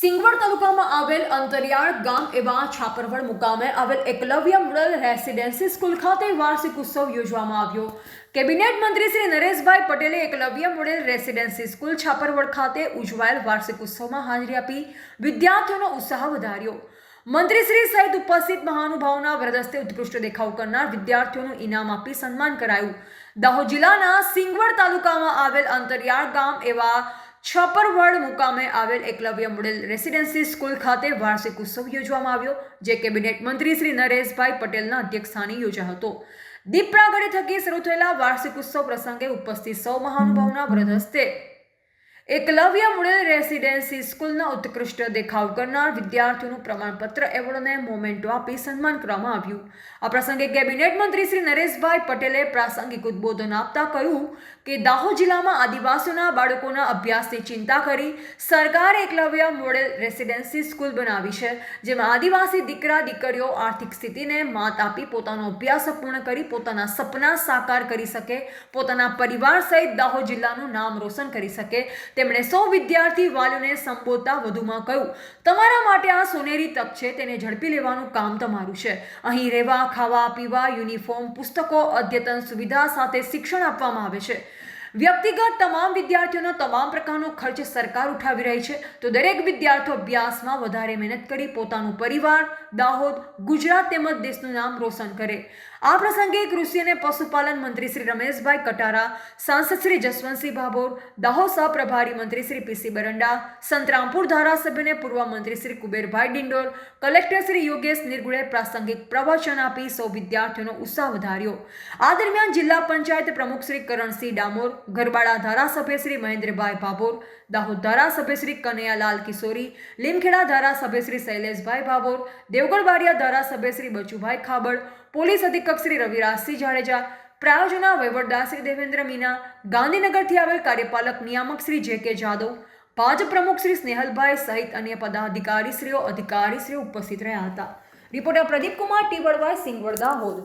સિંગવડ તાલુકામાં આવેલ અંતરિયાળ ગામ એવા છાપરવડ મુકામે આવેલ એકલવ્ય મોડલ રેસિડેન્સી સ્કૂલ ખાતે વાર્ષિક ઉત્સવ યોજવામાં આવ્યો। કેબિનેટ મંત્રી શ્રી નરેશભાઈ પટેલે એકલવ્ય મોડેલ રેસિડેન્સી સ્કૂલ છાપરવડ ખાતે ઉજવાયેલ વાર્ષિક ઉત્સવમાં હાજરી આપી વિદ્યાર્થીઓનો ઉત્સાહ વધાર્યો। મંત્રી શ્રી સહિત ઉપસ્થિત મહાનુભાવોના વરદસ્તે ઉત્કૃષ્ટ દેખાવ કરનાર વિદ્યાર્થીઓનું ઇનામ આપી સન્માન કરાયું। દાહોદ જિલ્લાના સિંગવડ તાલુકામાં આવેલ અંતરિયાળ ગામ એવા છાપરવડ મુકામે આવેલ એકલવ્ય મોડેલ રેસિડેન્સી સ્કૂલ ખાતે વાર્ષિક ઉત્સવ યોજવામાં આવ્યો, જે કેબિનેટ મંત્રી શ્રી નરેશભાઈ પટેલના અધ્યક્ષસ્થાને યોજાયો હતો। દીપ પ્રાગટ્ય થકી શરૂ થયેલા વાર્ષિક ઉત્સવ પ્રસંગે ઉપસ્થિત સૌ મહાનુભાવોના વરદ હસ્તે એકલવ્ય મોડેલ રેસિડેન્સી સ્કૂલના ઉત્કૃષ્ટ દેખાવ કરનાર વિદ્યાર્થીઓનું પ્રમાણપત્ર એવોર્ડ અને મોમેન્ટો આપી સન્માન કરવામાં આવ્યું। આ પ્રસંગે કેબિનેટ મંત્રી શ્રી નરેશભાઈ પટેલે પ્રાસંગિક ઉદ્બોધન આપતા કહ્યું કે દાહોદ જિલ્લામાં આદિવાસીઓના બાળકોના અભ્યાસની ચિંતા કરી સરકારે એકલવ્ય મોડેલ રેસિડેન્સી સ્કૂલ બનાવી છે, જેમાં આદિવાસી દીકરા દીકરીઓ આર્થિક સ્થિતિને માત આપી પોતાનો અભ્યાસ પૂર્ણ કરી પોતાના સપના સાકાર કરી શકે, પોતાના પરિવાર સહિત દાહોદ જિલ્લાનું નામ રોશન કરી શકે। તેમણે સૌ વિદ્યાર્થી વાલીઓને સંબોધતા વધુમાં કહ્યું, તમારા માટે આ સોનેરી તક છે, તેને ઝડપી લેવાનું કામ તમારું છે। અહીં રહેવા, ખાવા, પીવા, યુનિફોર્મ, પુસ્તકો, અદ્યતન સુવિધા સાથે શિક્ષણ આપવામાં આવે છે। વ્યક્તિગત તમામ વિદ્યાર્થીઓનો તમામ પ્રકારનો ખર્ચ સરકાર ઉઠાવી રહી છે, તો દરેક વિદ્યાર્થીઓ અભ્યાસમાં વધારે મહેનત કરી પોતાનું પરિવાર, દાહોદ, ગુજરાત તેમજ દેશનું નામ રોશન કરે। આ પ્રસંગે કૃષિ અને પશુપાલન મંત્રી શ્રી રમેશભાઈ કટારા, સાંસદ શ્રી જસવંતસિંહ ભાભોર, દાહોદ સહપ્રભારી મંત્રી શ્રી પીસી બરંડા, સંતરામપુર ધારાસભ્ય અને પૂર્વ મંત્રી શ્રી કુબેરભાઈ ડિંડોર, કલેક્ટર શ્રી યોગેશ નિર્ગુડે પ્રાસંગિક પ્રવચન આપી સૌ વિદ્યાર્થીઓનો ઉત્સાહ વધાર્યો। આ દરમિયાન જિલ્લા પંચાયત પ્રમુખ શ્રી કરણસિંહ ડામોર, ગરબાડા ધારાસભ્ય શ્રી મહેન્દ્રભાઈ ભાભોર, દાહોદ ધારાસભ્ય શ્રી કનૈયાલાલ કિશોરી, લીમખેડા ધારાસભ્ય શ્રી શૈલેષભાઈ ભાભોર, દેવગઢ ધારાસભ્ય શ્રી બચુભાઈ ખાબડ, પોલીસ અધિક્ષક શ્રી રવિરાજસિંહ જાડેજા, પ્રાયોજના વહીવટદાર શ્રી દેવેન્દ્ર મીના, ગાંધીનગરથી આવેલ કાર્યપાલક નિયામક શ્રી જે.કે. જાદવ, ભાજપ પ્રમુખ શ્રી સ્નેહલભાઈ સહિત અન્ય પદાધિકારીશ્રીઓ અધિકારીશ્રીઓ ઉપસ્થિત રહ્યા હતા। Reporter Pradeep Kumar T Vadvai, Singvad, Dahod.